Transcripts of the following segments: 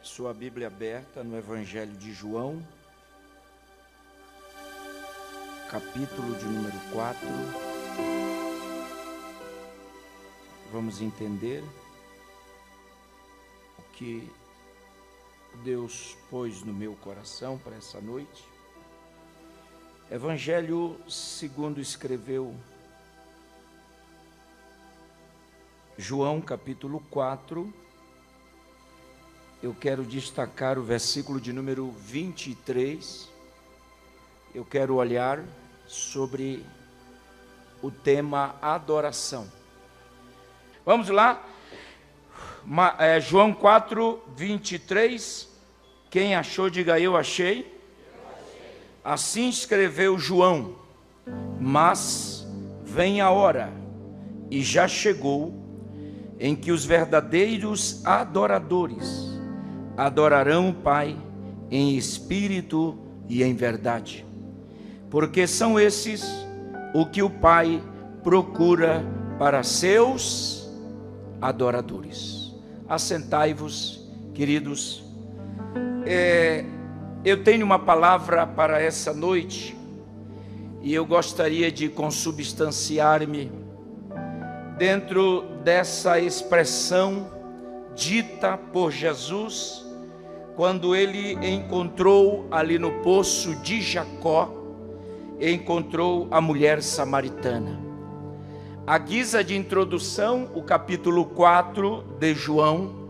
sua Bíblia aberta no Evangelho de João, capítulo de número 4. Vamos entender o que Deus pôs no meu coração para essa noite. Evangelho segundo escreveu João, capítulo 4. Eu quero destacar o versículo de número 23. Eu quero olhar sobre o tema adoração. Vamos lá. João 4, 23. Quem achou, diga eu achei. Assim escreveu João: mas vem a hora, e já chegou, em que os verdadeiros adoradores adorarão o Pai em espírito e em verdade, porque são esses o que o Pai procura para seus adoradores. Assentai-vos, queridos. Eu tenho uma palavra para essa noite e eu gostaria de consubstanciar-me dentro dessa expressão dita por Jesus quando ele encontrou ali no poço de Jacó, encontrou a mulher samaritana. À guisa de introdução, o capítulo 4 de João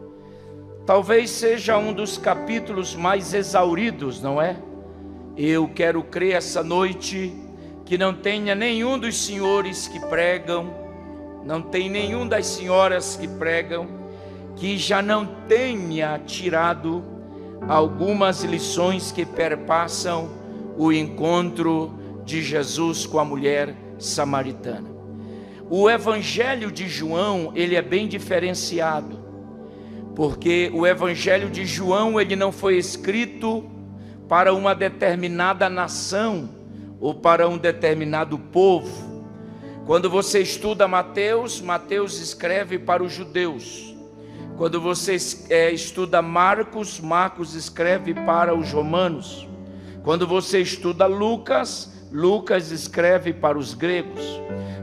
talvez seja um dos capítulos mais exauridos, não é? Eu quero crer essa noite que não tenha nenhum dos senhores que pregam, não tem nenhum das senhoras que pregam, que já não tenha tirado algumas lições que perpassam o encontro de Jesus com a mulher samaritana. O Evangelho de João, ele é bem diferenciado, porque o Evangelho de João, ele não foi escrito para uma determinada nação ou para um determinado povo. Quando você estuda Mateus, Mateus escreve para os judeus. Quando você estuda Marcos, Marcos escreve para os romanos. Quando você estuda Lucas, Lucas escreve para os gregos.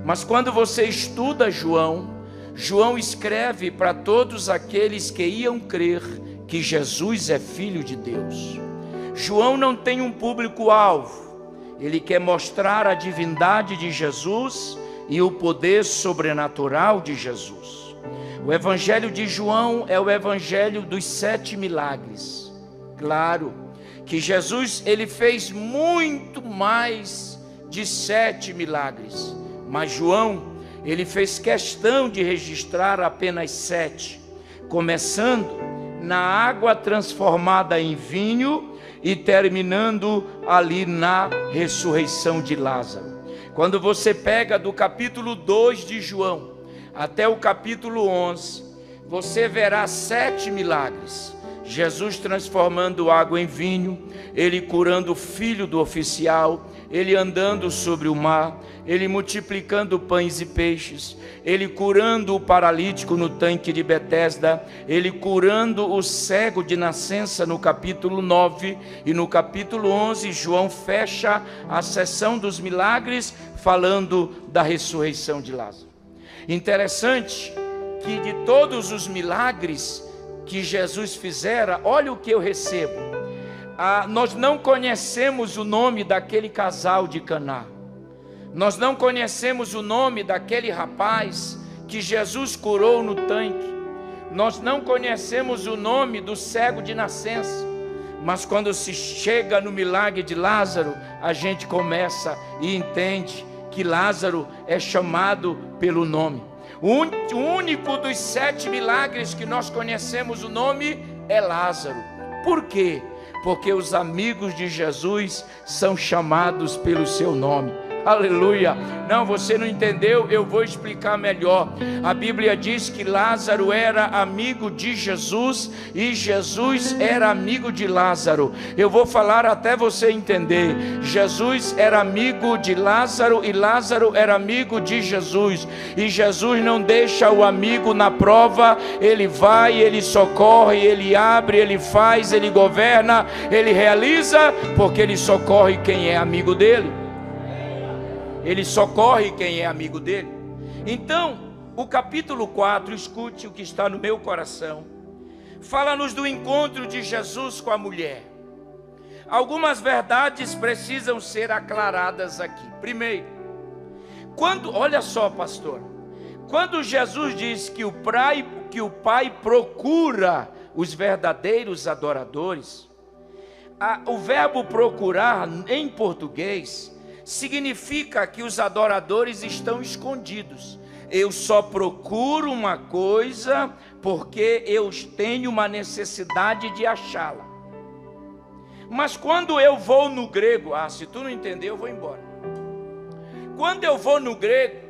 Mas quando você estuda João, João escreve para todos aqueles que iam crer que Jesus é Filho de Deus. João não tem um público-alvo. Ele quer mostrar a divindade de Jesus e o poder sobrenatural de Jesus. O Evangelho de João é o Evangelho dos 7 milagres. Claro que Jesus, ele fez muito mais de 7 milagres, mas João, ele fez questão de registrar apenas 7, começando na água transformada em vinho e terminando ali na ressurreição de Lázaro. Quando você pega do capítulo 2 de João até o capítulo 11, você verá 7 milagres. Jesus transformando água em vinho, ele curando o filho do oficial, ele andando sobre o mar, ele multiplicando pães e peixes, ele curando o paralítico no tanque de Betesda, ele curando o cego de nascença no capítulo 9, e no capítulo 11 João fecha a sessão dos milagres falando da ressurreição de Lázaro. Interessante que de todos os milagres que Jesus fizera, olha o que eu recebo. Nós não conhecemos o nome daquele casal de Caná. Nós não conhecemos o nome daquele rapaz que Jesus curou no tanque. Nós não conhecemos o nome do cego de nascença. Mas quando se chega no milagre de Lázaro, a gente começa e entende que Lázaro é chamado pelo nome. O único dos 7 milagres que nós conhecemos o nome é Lázaro. Por quê? Porque os amigos de Jesus são chamados pelo seu nome. Aleluia. Não, você não entendeu, eu vou explicar melhor. A Bíblia diz que Lázaro era amigo de Jesus e Jesus era amigo de Lázaro. Eu vou falar até você entender. Jesus era amigo de Lázaro e Lázaro era amigo de Jesus. E Jesus não deixa o amigo na prova, ele vai, ele socorre, ele abre, ele faz, ele governa, ele realiza, porque ele socorre quem é amigo dele. Ele socorre quem é amigo dele. Então, o capítulo 4, escute o que está no meu coração, fala-nos do encontro de Jesus com a mulher. Algumas verdades precisam ser aclaradas aqui. Primeiro, olha só, pastor, quando Jesus diz que o Pai procura os verdadeiros adoradores, o verbo procurar em português significa que os adoradores estão escondidos. Eu só procuro uma coisa porque eu tenho uma necessidade de achá-la. Mas quando eu vou no grego, se tu não entendeu, eu vou embora. Quando eu vou no grego,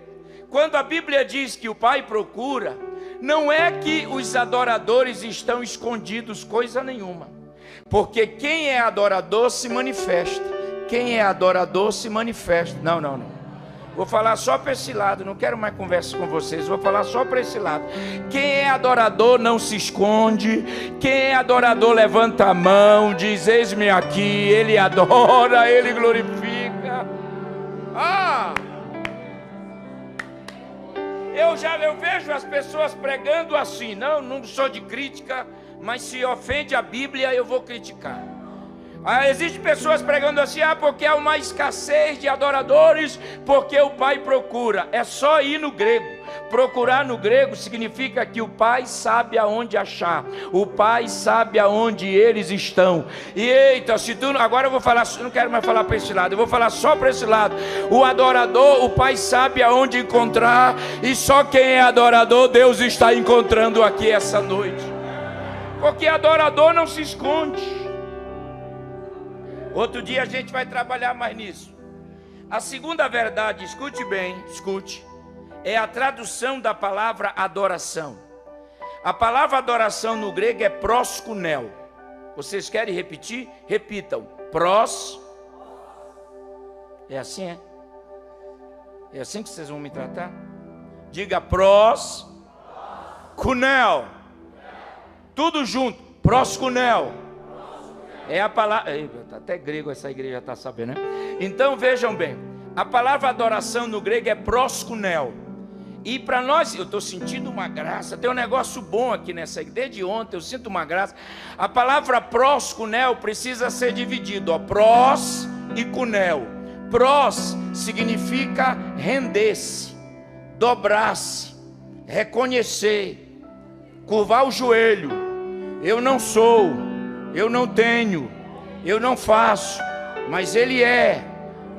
quando a Bíblia diz que o Pai procura, não é que os adoradores estão escondidos coisa nenhuma, porque quem é adorador se manifesta. Quem é adorador se manifesta. Não. Vou falar só para esse lado. Não quero mais conversa com vocês. Vou falar só para esse lado. Quem é adorador não se esconde. Quem é adorador levanta a mão, diz: eis-me aqui. Ele adora, ele glorifica. Eu vejo as pessoas pregando assim. Não sou de crítica, mas se ofende a Bíblia, eu vou criticar. Existem pessoas pregando assim: porque há uma escassez de adoradores, porque o Pai procura. É só ir no grego. Procurar no grego significa que o Pai sabe aonde achar. O Pai sabe aonde eles estão. E eita, agora eu vou falar, não quero mais falar para esse lado, eu vou falar só para esse lado. O adorador, o Pai sabe aonde encontrar, e só quem é adorador, Deus está encontrando aqui essa noite. Porque adorador não se esconde. Outro dia a gente vai trabalhar mais nisso. A segunda verdade, escute bem, é a tradução da palavra adoração. A palavra adoração no grego é proskunel. Vocês querem repetir? Repitam. É assim, é? É assim que vocês vão me tratar? Diga proskunel. Tudo junto. Proskunel. É a palavra, até grego essa igreja está sabendo, né? Então vejam bem, a palavra adoração no grego é proskunel. E para nós, eu estou sentindo uma graça, tem um negócio bom aqui nessa igreja, desde ontem eu sinto uma graça. A palavra proskunel precisa ser dividido, pros e kunel. Pros significa render-se, dobrar-se, reconhecer, curvar o joelho. Eu não sou, eu não tenho, eu não faço, mas Ele é,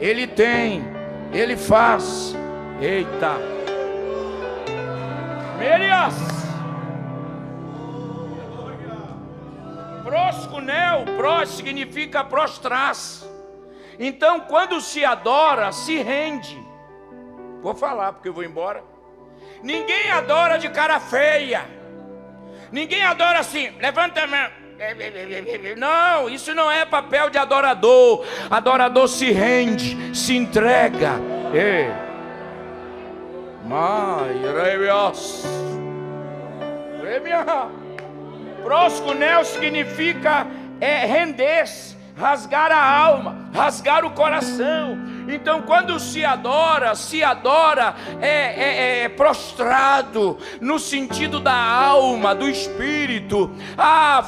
Ele tem, Ele faz. Eita! Merias! Proskunel, pros significa prostrar-se. Então, quando se adora, se rende. Vou falar porque eu vou embora. Ninguém adora de cara feia. Ninguém adora assim, levanta a mão. Não, isso não é papel de adorador. Adorador se rende, se entrega. Proskunel significa render-se, rasgar a alma, rasgar o coração. Então, quando se adora prostrado, no sentido da alma, do espírito.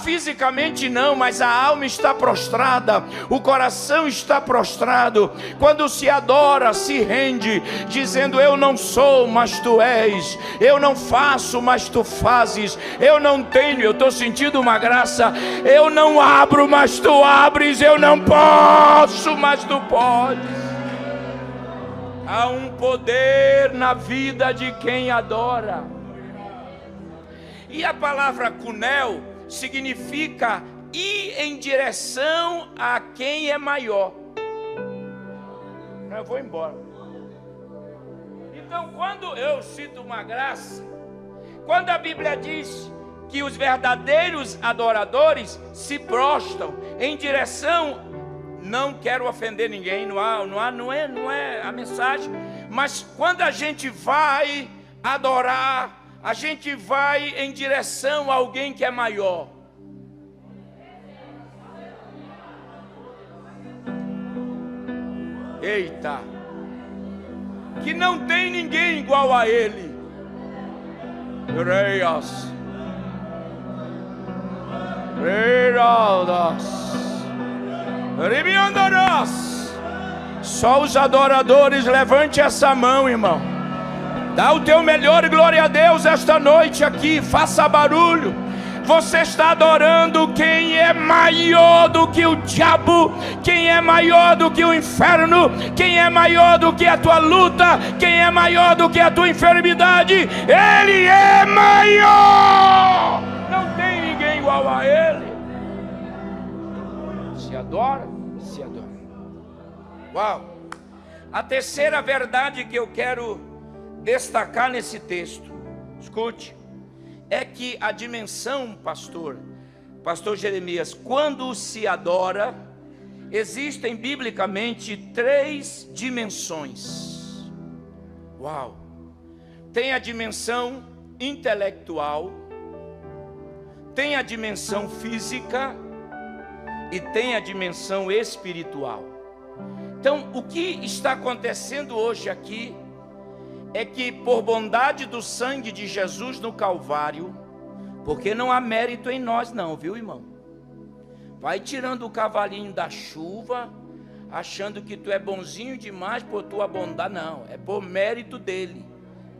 Fisicamente não, mas a alma está prostrada, o coração está prostrado. Quando se adora, se rende, dizendo: eu não sou, mas tu és. Eu não faço, mas tu fazes. Eu não tenho, eu estou sentindo uma graça. Eu não abro, mas tu abres. Eu não posso, mas tu podes. Há um poder na vida de quem adora. E a palavra kunel significa ir em direção a quem é maior. Eu vou embora. Então, quando eu cito uma graça, quando a Bíblia diz que os verdadeiros adoradores se prostram em direção, não quero ofender ninguém, não é a mensagem, mas quando a gente vai adorar, a gente vai em direção a alguém que é maior. Eita, que não tem ninguém igual a ele. Reias, só os adoradores, levante essa mão, irmão. Dá o teu melhor e glória a Deus esta noite aqui, faça barulho. Você está adorando quem é maior do que o diabo, quem é maior do que o inferno, quem é maior do que a tua luta, quem é maior do que a tua enfermidade. Ele é maior, não tem ninguém igual a ele. Se adora, se adora. Uau! A terceira verdade que eu quero destacar nesse texto, escute, é que a dimensão, pastor Jeremias, quando se adora, existem biblicamente 3 dimensões. Uau! Tem a dimensão intelectual, tem a dimensão física e tem a dimensão espiritual. Então, o que está acontecendo hoje aqui é que, por bondade do sangue de Jesus no Calvário, porque não há mérito em nós não, viu, irmão? Vai tirando o cavalinho da chuva, achando que tu é bonzinho demais por tua bondade. Não, é por mérito dele,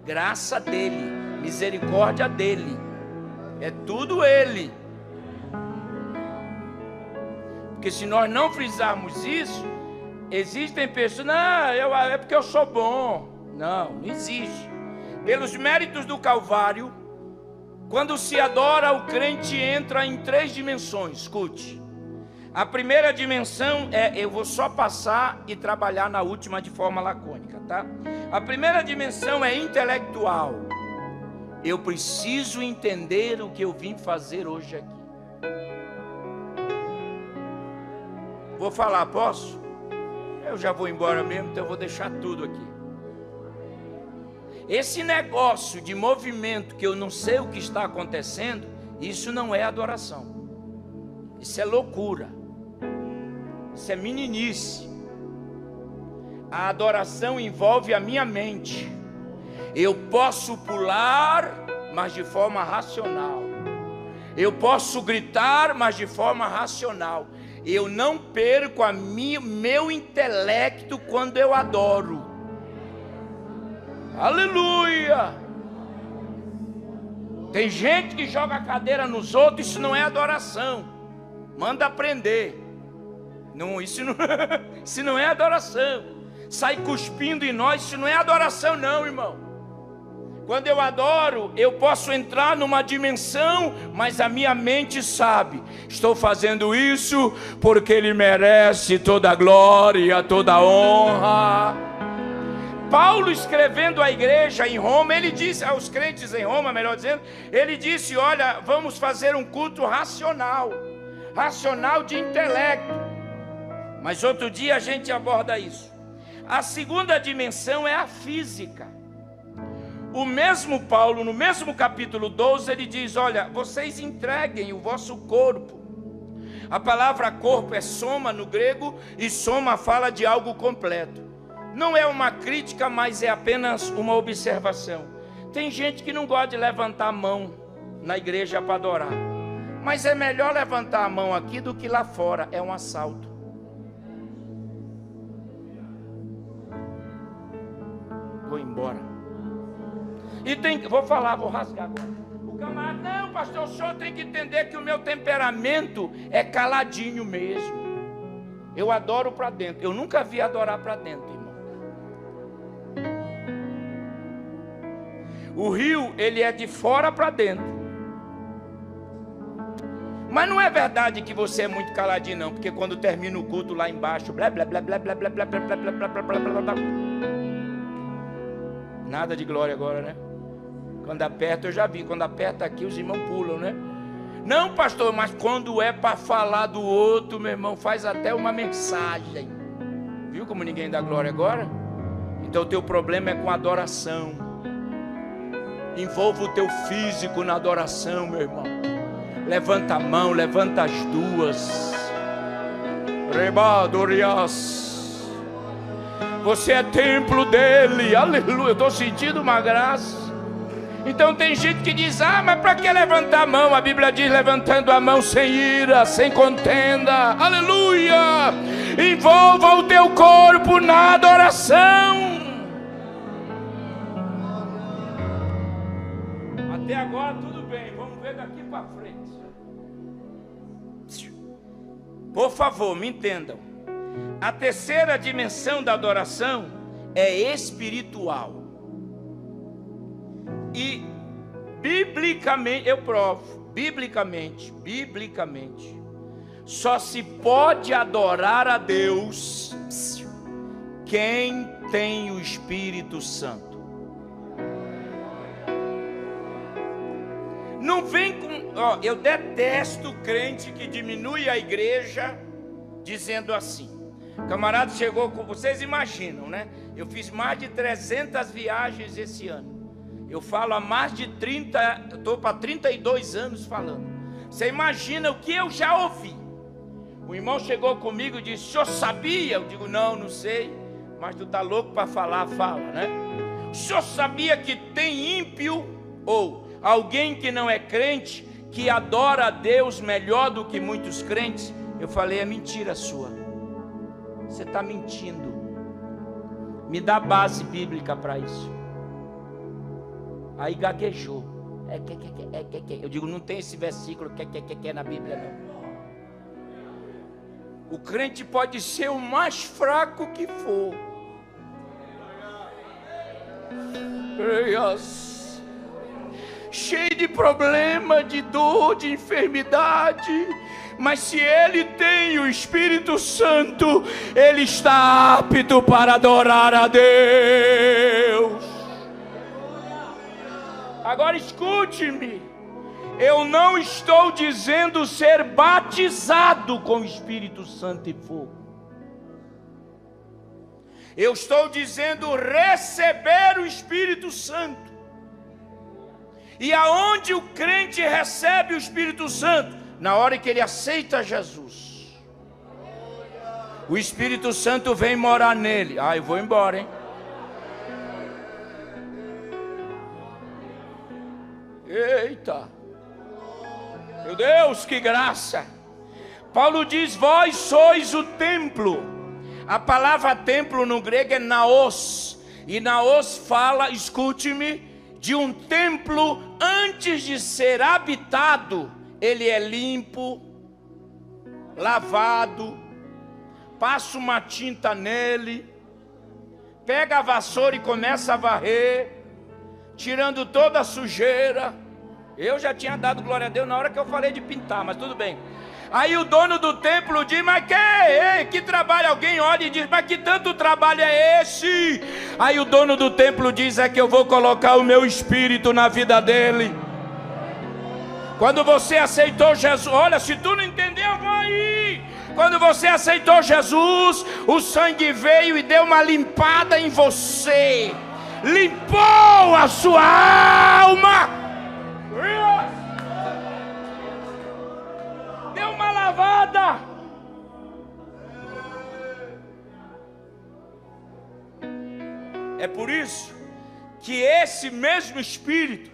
graça dele, misericórdia dele, é tudo ele. Porque se nós não frisarmos isso, existem pessoas, não, é porque eu sou bom. Não existe. Pelos méritos do Calvário, quando se adora, o crente entra em 3 dimensões. Escute. A primeira dimensão eu vou só passar e trabalhar na última de forma lacônica, tá? A primeira dimensão é intelectual. Eu preciso entender o que eu vim fazer hoje aqui. Vou falar, posso? Eu já vou embora mesmo, então eu vou deixar tudo aqui. Esse negócio de movimento que eu não sei o que está acontecendo, isso não é adoração. Isso é loucura. Isso é meninice. A adoração envolve a minha mente. Eu posso pular, mas de forma racional. Eu posso gritar, mas de forma racional. Eu não perco meu intelecto quando eu adoro. Aleluia! Tem gente que joga a cadeira nos outros, isso não é adoração. Manda aprender. Não, isso não é adoração. Sai cuspindo em nós, isso não é adoração não, irmão. Quando eu adoro, eu posso entrar numa dimensão, mas a minha mente sabe, estou fazendo isso porque Ele merece toda a glória, toda a honra. Paulo, escrevendo à igreja em Roma, ele disse, aos crentes em Roma, melhor dizendo, ele disse, olha, vamos fazer um culto racional de intelecto. Mas outro dia a gente aborda isso. A segunda dimensão é a física. O mesmo Paulo, no mesmo capítulo 12, ele diz, olha, vocês entreguem o vosso corpo. A palavra corpo é soma no grego, e soma fala de algo completo. Não é uma crítica, mas é apenas uma observação. Tem gente que não gosta de levantar a mão na igreja para adorar. Mas é melhor levantar a mão aqui do que lá fora, é um assalto. Vou embora. Vou rasgar agora. O camarada, não, pastor, o senhor tem que entender que o meu temperamento é caladinho mesmo. Eu adoro para dentro. Eu nunca vi adorar para dentro, irmão. O rio, ele é de fora para dentro. Mas não é verdade que você é muito caladinho não, porque quando termina o culto lá embaixo, blá blá blá blá blá blá blá blá blá blá blá blá blá blá. Nada de glória agora, né? Quando aperta, eu já vi, quando aperta aqui os irmãos pulam, né? Não, pastor, mas quando é para falar do outro, meu irmão, faz até uma mensagem. Viu como ninguém dá glória agora? Então o teu problema é com adoração. Envolva o teu físico na adoração, meu irmão. Levanta a mão, levanta as duas. Rebadorias. Você é templo dele, aleluia. Eu estou sentindo uma graça. Então tem gente que diz, mas para que levantar a mão? A Bíblia diz, levantando a mão sem ira, sem contenda, aleluia. Envolva o teu corpo na adoração. Até agora tudo bem, vamos ver daqui para frente. Por favor, me entendam. A terceira dimensão da adoração é espiritual. E biblicamente, eu provo, biblicamente, só se pode adorar a Deus quem tem o Espírito Santo. Não vem com... eu detesto o crente que diminui a igreja dizendo assim. Camarada chegou com... Vocês imaginam, né? Eu fiz mais de 300 viagens esse ano. Eu falo há mais de 30... Estou para 32 anos falando. Você imagina o que eu já ouvi. O irmão chegou comigo e disse, o senhor sabia? Eu digo, não sei. Mas tu tá louco para falar, fala, né? O senhor sabia que tem ímpio ou... alguém que não é crente, que adora a Deus melhor do que muitos crentes? Eu falei, é mentira sua. Você está mentindo. Me dá base bíblica para isso. Aí gaguejou. Eu digo, não tem esse versículo que na Bíblia não. O crente pode ser o mais fraco que for. Cheio de problema, de dor, de enfermidade, mas se ele tem o Espírito Santo, ele está apto para adorar a Deus. Agora escute-me, eu não estou dizendo ser batizado com o Espírito Santo e fogo. Eu estou dizendo receber o Espírito Santo. E aonde o crente recebe o Espírito Santo? Na hora que ele aceita Jesus. O Espírito Santo vem morar nele. Eu vou embora, hein? Eita! Meu Deus, que graça! Paulo diz, vós sois o templo. A palavra templo no grego é naos. E naos fala, escute-me, de um templo antes de ser habitado. Ele é limpo, lavado, passa uma tinta nele, pega a vassoura e começa a varrer, tirando toda a sujeira. Eu já tinha dado glória a Deus na hora que eu falei de pintar, mas tudo bem. Aí o dono do templo diz, mas que trabalho? Alguém olha e diz, mas que tanto trabalho é esse? Aí o dono do templo diz, é que eu vou colocar o meu espírito na vida dele. Quando você aceitou Jesus, olha, se tu não entendeu, vai aí. Quando você aceitou Jesus, o sangue veio e deu uma limpada em você. Limpou a sua alma. Deu uma lavada. É por isso que esse mesmo Espírito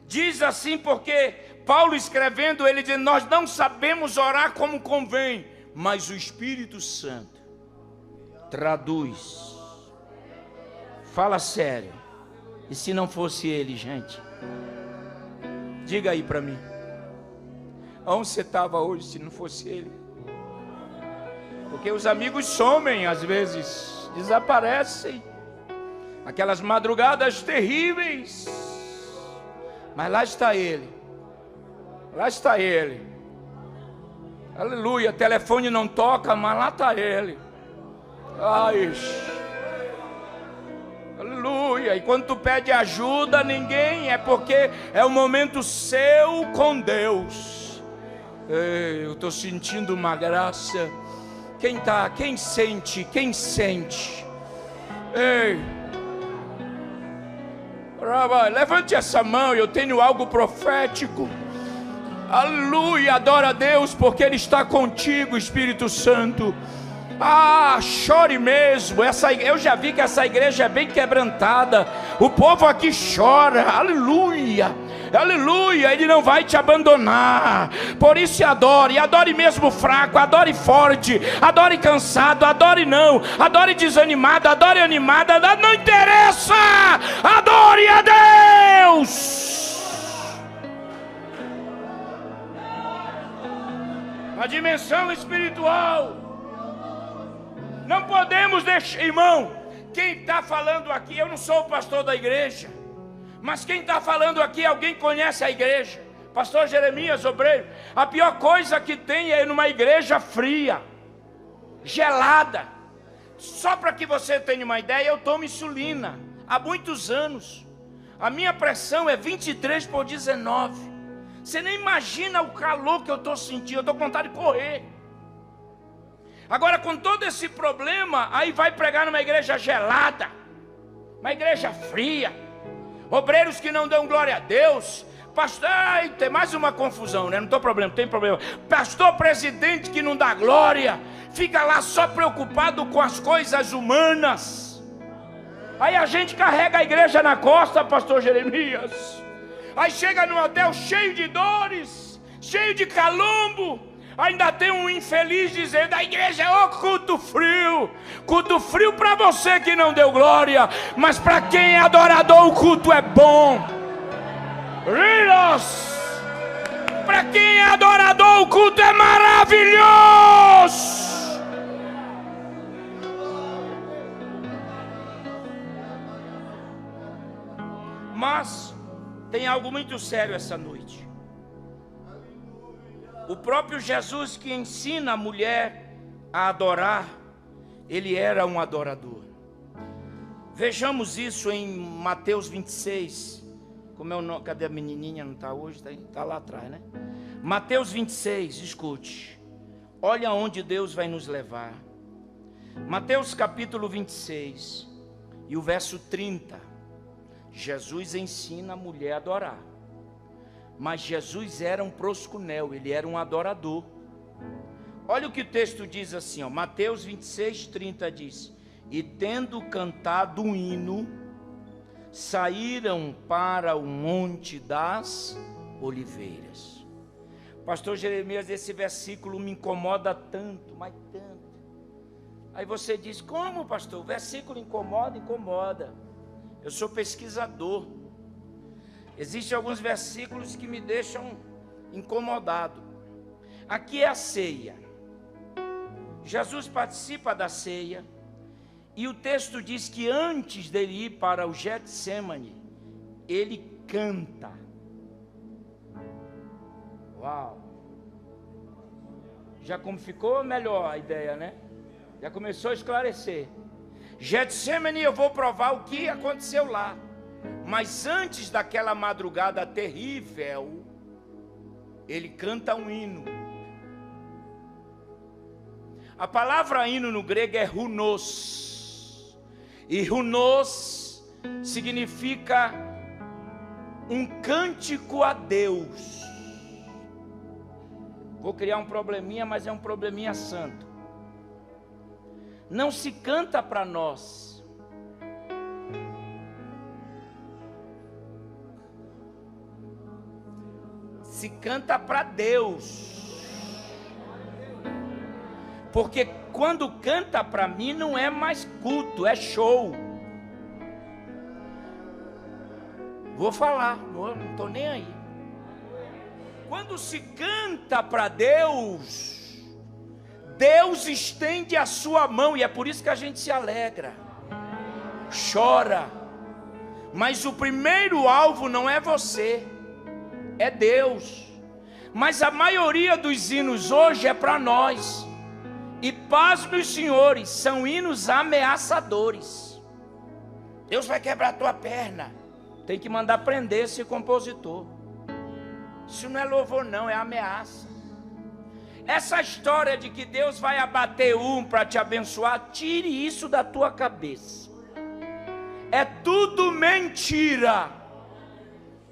diz assim, porque Paulo escrevendo, ele diz, nós não sabemos orar como convém, mas o Espírito Santo traduz. Fala sério. E se não fosse ele, gente? Diga aí para mim. Onde você estava hoje se não fosse ele? Porque os amigos somem às vezes, desaparecem. Aquelas madrugadas terríveis. Mas lá está ele. Lá está ele. Aleluia. Telefone não toca, mas lá está ele. Ai. Aleluia. Aleluia. E quando tu pede ajuda, ninguém, é porque é o momento seu com Deus. Ei, eu estou sentindo uma graça. Quem sente? Ei, Rabai, levante essa mão, eu tenho algo profético. Aleluia, adora a Deus, porque Ele está contigo, Espírito Santo. Chore mesmo. Eu já vi que essa igreja é bem quebrantada. O povo aqui chora. Aleluia, aleluia. Ele não vai te abandonar. Por isso adore. E adore mesmo fraco, adore forte, adore cansado, adore não, adore desanimado, adore animada. Não interessa. Adore a Deus. Na dimensão espiritual. Não podemos deixar, irmão, quem está falando aqui, eu não sou o pastor da igreja, mas quem está falando aqui, alguém conhece a igreja? Pastor Jeremias, obreiro. A pior coisa que tem é numa igreja fria, gelada. Só para que você tenha uma ideia, eu tomo insulina há muitos anos. A minha pressão é 23/19. Você nem imagina o calor que eu estou sentindo, eu estou com vontade de correr. Agora, com todo esse problema, aí vai pregar numa igreja gelada, uma igreja fria, obreiros que não dão glória a Deus, pastor, tem mais uma confusão, né? Não tem problema. Pastor presidente que não dá glória, fica lá só preocupado com as coisas humanas. Aí a gente carrega a igreja na costa, pastor Jeremias. Aí chega no hotel cheio de dores, cheio de calombo. Ainda tem um infeliz dizendo: a igreja é o culto frio. Culto frio para você que não deu glória, mas para quem é adorador o culto é bom. Para quem é adorador o culto é maravilhoso. Mas tem algo muito sério essa noite. O próprio Jesus, que ensina a mulher a adorar, ele era um adorador. Vejamos isso em Mateus 26. Como é o nome? Cadê a menininha? Não está hoje? Está lá atrás, né? Mateus 26, escute. Olha onde Deus vai nos levar. Mateus capítulo 26 e o verso 30. Jesus ensina a mulher a adorar. Mas Jesus era um proscunel, ele era um adorador. Olha o que o texto diz assim, ó, Mateus 26, 30 diz: e tendo cantado um hino, saíram para o monte das oliveiras. Pastor Jeremias, esse versículo me incomoda tanto, mas tanto. Aí você diz: como, pastor? O versículo incomoda? Incomoda. Eu sou pesquisador. Existem alguns versículos que me deixam incomodado. Aqui é a ceia. Jesus participa da ceia. E o texto diz que antes dele ir para o Getsemane, ele canta. Uau! Já como ficou melhor a ideia, né? Já começou a esclarecer. Getsemane, eu vou provar o que aconteceu lá. Mas antes daquela madrugada terrível, ele canta um hino. A palavra hino no grego é runos. E runos significa um cântico a Deus. Vou criar um probleminha, mas é um probleminha santo. Não se canta para nós. Se canta para Deus. Porque quando canta para mim não é mais culto, é show. Vou falar, não estou nem aí. Quando se canta para Deus, Deus estende a sua mão, e é por isso que a gente se alegra, chora. Mas o primeiro alvo não é você, é Deus. Mas a maioria dos hinos hoje é para nós. E pasme os senhores, são hinos ameaçadores. Deus vai quebrar a tua perna. Tem que mandar prender esse compositor. Isso não é louvor não, é ameaça. Essa história de que Deus vai abater um para te abençoar, tire isso da tua cabeça. É tudo mentira.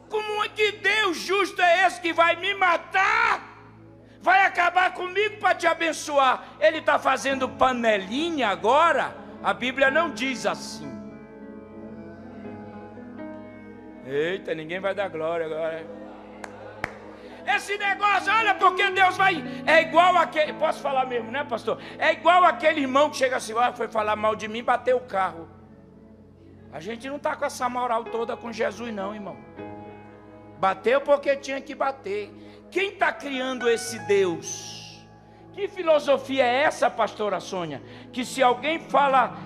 Como é que Deus justo é esse que vai me matar? Vai acabar comigo para te abençoar? Ele está fazendo panelinha agora? A Bíblia não diz assim. Eita, ninguém vai dar glória agora. Esse negócio, olha, porque Deus vai... É igual aquele... Posso falar mesmo, né, pastor? É igual aquele irmão que chega assim, foi falar mal de mim e bateu o carro. A gente não está com essa moral toda com Jesus não, irmão. Bateu porque tinha que bater. Quem está criando esse Deus? Que filosofia é essa, pastora Sônia? Que se alguém fala,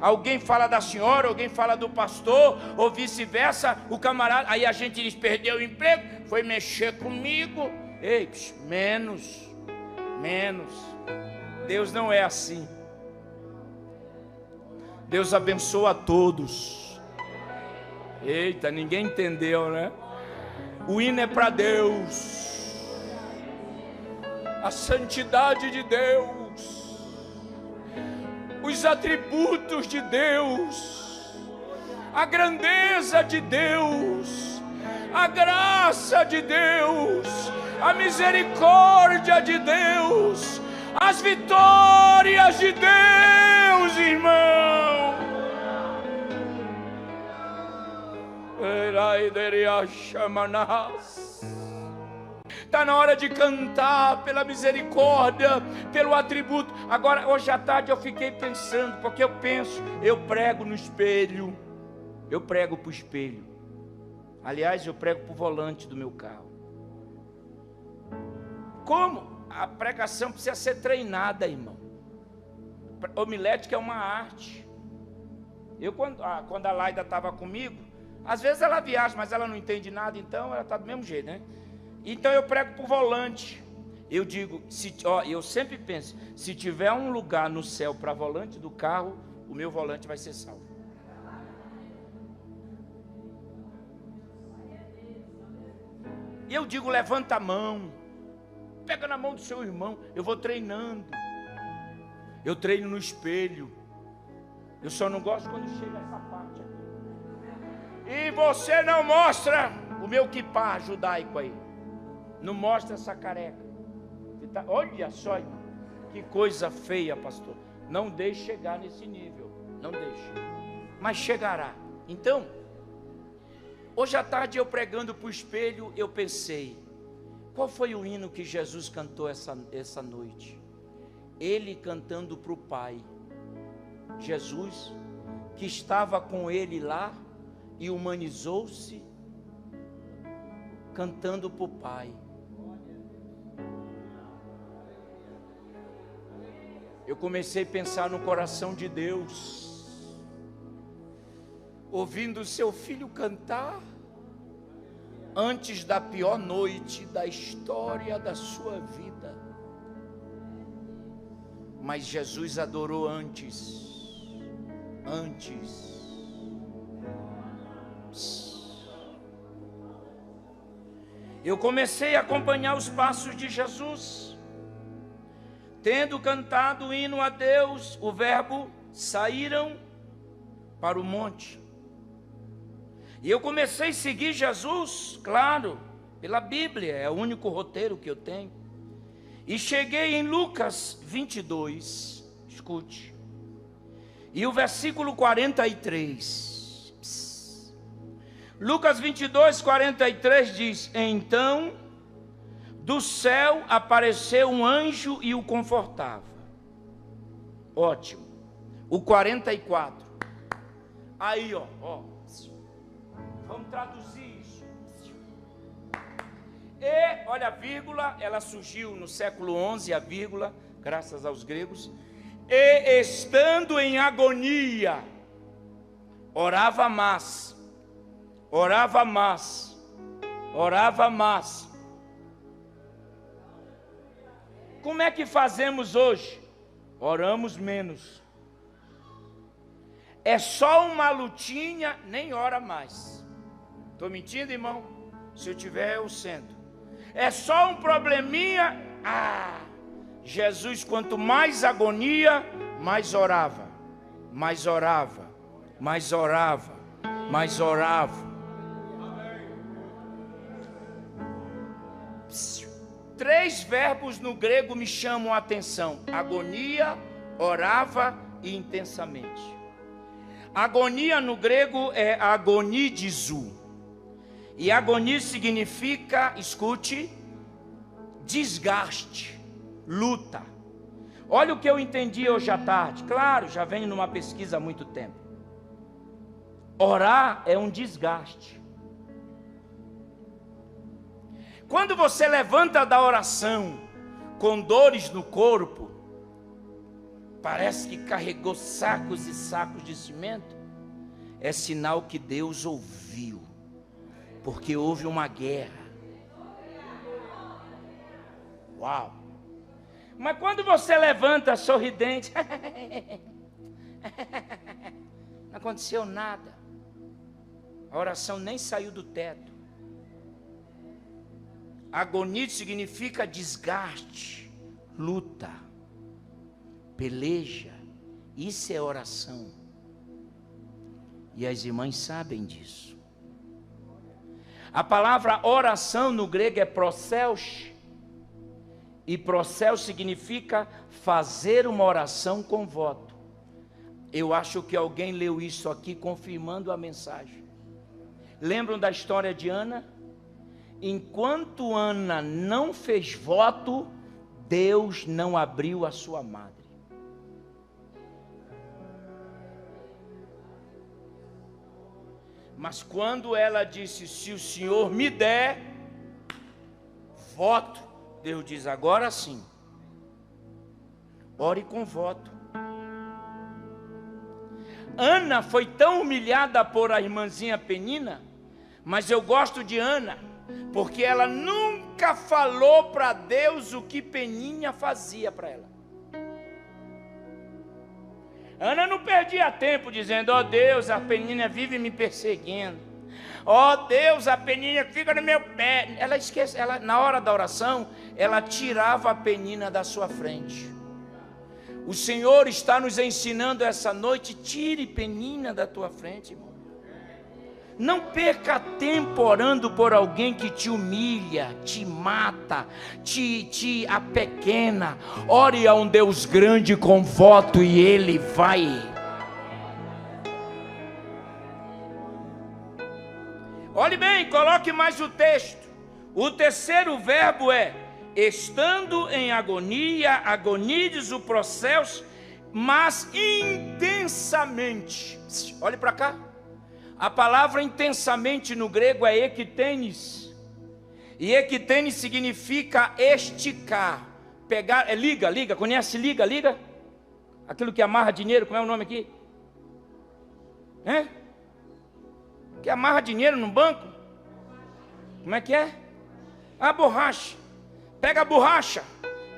alguém fala da senhora, alguém fala do pastor, ou vice-versa, o camarada, aí a gente diz, perdeu o emprego, foi mexer comigo. Ei, menos. Deus não é assim. Deus abençoa a todos. Eita, ninguém entendeu, né? O hino é para Deus. A santidade de Deus, os atributos de Deus, a grandeza de Deus, a graça de Deus, a misericórdia de Deus, as vitórias de Deus, irmão. Está na hora de cantar pela misericórdia, pelo atributo. Agora, hoje à tarde eu fiquei pensando, porque eu prego no espelho. Eu prego para o espelho. Aliás, eu prego para o volante do meu carro. Como? A pregação precisa ser treinada, irmão. Homilética é uma arte. Quando a Laida estava comigo, às vezes ela viaja, mas ela não entende nada, então ela está do mesmo jeito, né? Então eu prego para o volante. Eu digo, eu sempre penso, se tiver um lugar no céu para volante do carro, o meu volante vai ser salvo. E eu digo, levanta a mão, pega na mão do seu irmão. Eu vou treinando. Eu treino no espelho. Eu só não gosto quando chega essa parte aqui. E você não mostra o meu quipá judaico aí. Não mostra essa careca. Olha só, irmão, que coisa feia, pastor. Não deixe chegar nesse nível. Não deixe. Mas chegará. Então, hoje à tarde eu pregando para o espelho, eu pensei, qual foi o hino que Jesus cantou essa noite? Ele cantando para o Pai. Jesus, que estava com ele lá e humanizou-se, cantando para o Pai. Eu comecei a pensar no coração de Deus, ouvindo o seu filho cantar, antes da pior noite da história da sua vida. Mas Jesus adorou antes. Eu comecei a acompanhar os passos de Jesus. Tendo cantado o hino a Deus, o verbo, saíram para o monte. E eu comecei a seguir Jesus, claro, pela Bíblia, é o único roteiro que eu tenho. E cheguei em Lucas 22, escute. E o versículo 43. Lucas 22, 43 diz, então do céu apareceu um anjo e o confortava. Ótimo. O 44. Aí, ó. Vamos traduzir isso. E, olha a vírgula, ela surgiu no século XI, a vírgula, graças aos gregos. E estando em agonia, orava mais. Como é que fazemos hoje? Oramos menos. é só uma lutinha, nem ora mais. Estou mentindo, irmão? Se eu tiver, eu sento. É só um probleminha. Jesus, quanto mais agonia, mais orava, mais orava, mais orava, mais orava. 3 verbos no grego me chamam a atenção: agonia, orava e intensamente. Agonia no grego é agonidizo. E agonia significa, escute, desgaste, luta. Olha o que eu entendi hoje à tarde. Claro, já venho numa pesquisa há muito tempo. Orar é um desgaste. Quando você levanta da oração com dores no corpo, parece que carregou sacos e sacos de cimento, é sinal que Deus ouviu, porque houve uma guerra. Uau! Mas quando você levanta sorridente, não aconteceu nada, a oração nem saiu do teto. Agonia significa desgaste, luta, peleja. Isso é oração. E as irmãs sabem disso. A palavra oração no grego é proseus. E proseus significa fazer uma oração com voto. Eu acho que alguém leu isso aqui confirmando a mensagem. Lembram da história de Ana? Enquanto Ana não fez voto, Deus não abriu a sua madre. Mas quando ela disse, se o Senhor me der voto, Deus diz, agora sim, ore com voto. Ana foi tão humilhada por a irmãzinha Penina, mas eu gosto de Ana, porque ela nunca falou para Deus o que Peninha fazia para ela. Ana não perdia tempo dizendo, ó Deus, a Peninha vive me perseguindo. Ó Deus, a Peninha fica no meu pé. Ela esquece, na hora da oração, ela tirava a Penina da sua frente. O Senhor está nos ensinando essa noite, tire Penina da tua frente, irmão. Não perca tempo orando por alguém que te humilha, te mata, te apequena. Ore a um Deus grande com voto e Ele vai. Olhe bem, coloque mais o texto. O terceiro verbo é, estando em agonia, agonides o processo, mas intensamente. Olhe para cá. A palavra intensamente no grego é ektenes. E ektenes significa esticar. Pegar, liga, conhece liga? Aquilo que amarra dinheiro, como é o nome aqui? Que amarra dinheiro no banco? Como é que é? A borracha. Pega a borracha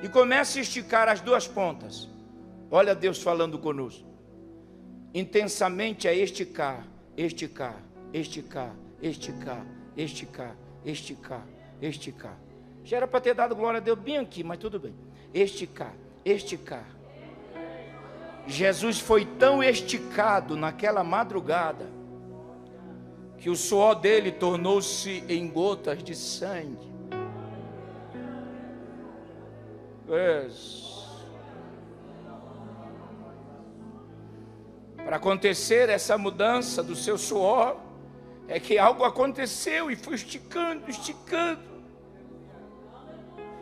e começa a esticar as duas pontas. Olha Deus falando conosco. Intensamente é esticar. Esticar. Já era para ter dado glória a Deus bem aqui, mas tudo bem. Esticar. Jesus foi tão esticado naquela madrugada, que o suor dele tornou-se em gotas de sangue. Para acontecer essa mudança do seu suor, é que algo aconteceu e foi esticando.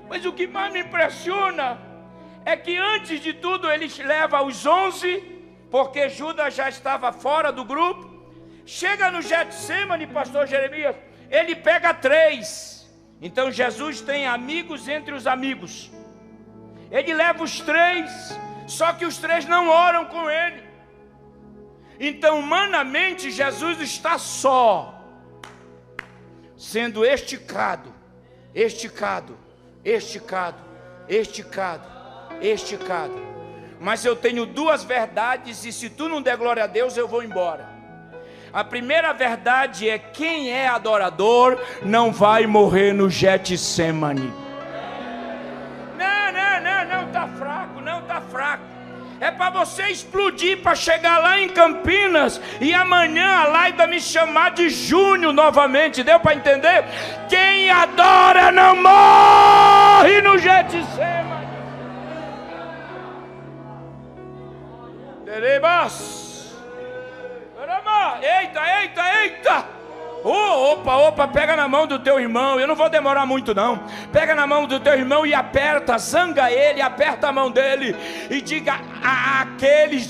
Mas o que mais me impressiona é que antes de tudo ele leva os 11, porque Judas já estava fora do grupo. Chega no Getsemane, pastor Jeremias, ele pega 3. Então Jesus tem amigos entre os amigos. Ele leva os 3, só que os 3 não oram com ele. Então, humanamente, Jesus está só, sendo esticado. mas eu tenho duas verdades, e se tu não der glória a Deus, eu vou embora. A primeira verdade é: quem é adorador não vai morrer no Getsemane. Não está fraco, não está fraco. É para você explodir, para chegar lá em Campinas e amanhã a Laida me chamar de Júnior novamente. Deu para entender? Quem adora não morre no Getsemane. Eita! Opa, pega na mão do teu irmão. Eu não vou demorar muito não. Pega na mão do teu irmão e aperta, zanga ele, aperta a mão dele e diga aqueles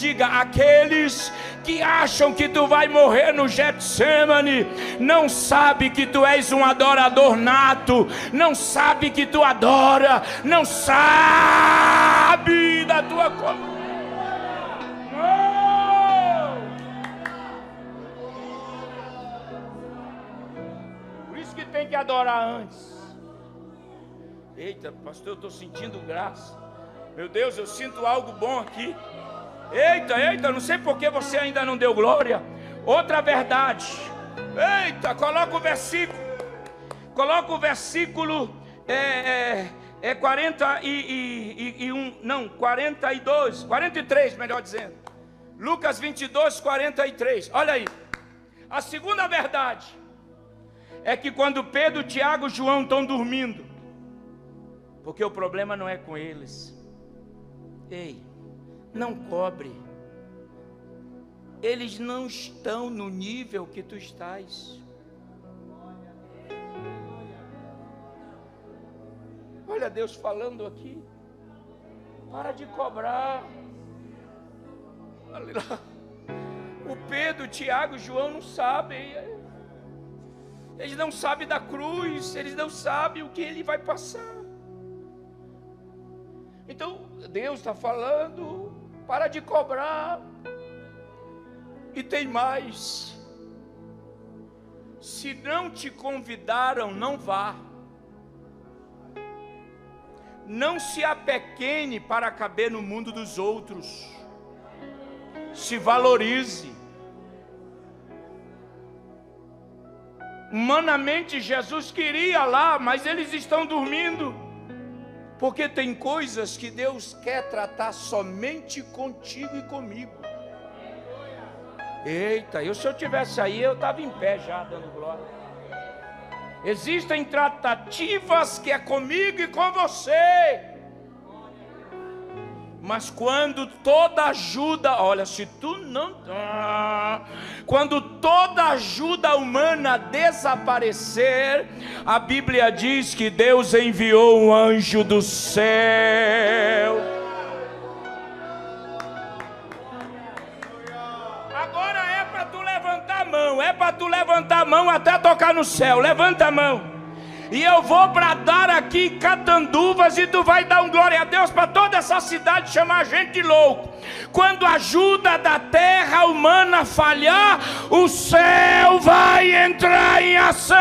que acham que tu vai morrer no Getsemane, não sabe que tu és um adorador nato, não sabe que tu adora, não sabe da tua coisa. Tem que adorar antes. Eita, pastor, eu estou sentindo graça. Meu Deus, eu sinto algo bom aqui. Eita, não sei por que você ainda não deu glória. Outra verdade. Eita, coloca o versículo. 43, melhor dizendo. Lucas 22, 43. Olha aí. A segunda verdade é que quando Pedro, Tiago e João estão dormindo, porque o problema não é com eles. Ei, não cobre. Eles não estão no nível que tu estás. Olha Deus falando aqui. Para de cobrar. Olha lá. O Pedro, Tiago e João não sabem. Eles não sabem da cruz, eles não sabem o que ele vai passar. Então Deus está falando: para de cobrar. E tem mais: se não te convidaram, não vá. Não se apequene para caber no mundo dos outros. Se valorize. Humanamente Jesus queria lá, mas eles estão dormindo, porque tem coisas que Deus quer tratar somente contigo e comigo. Eita, se eu tivesse aí, eu estava em pé já dando glória. Existem tratativas que é comigo e com você. Mas quando toda ajuda, olha, se tu não... quando toda ajuda humana desaparecer, a Bíblia diz que Deus enviou um anjo do céu. Agora é para tu levantar a mão, até tocar no céu. Levanta a mão. E eu vou bradar aqui Catanduvas, e tu vai dar um glória a Deus para toda essa cidade, chamar a gente de louco. Quando a ajuda da terra humana falhar, o céu vai entrar em ação.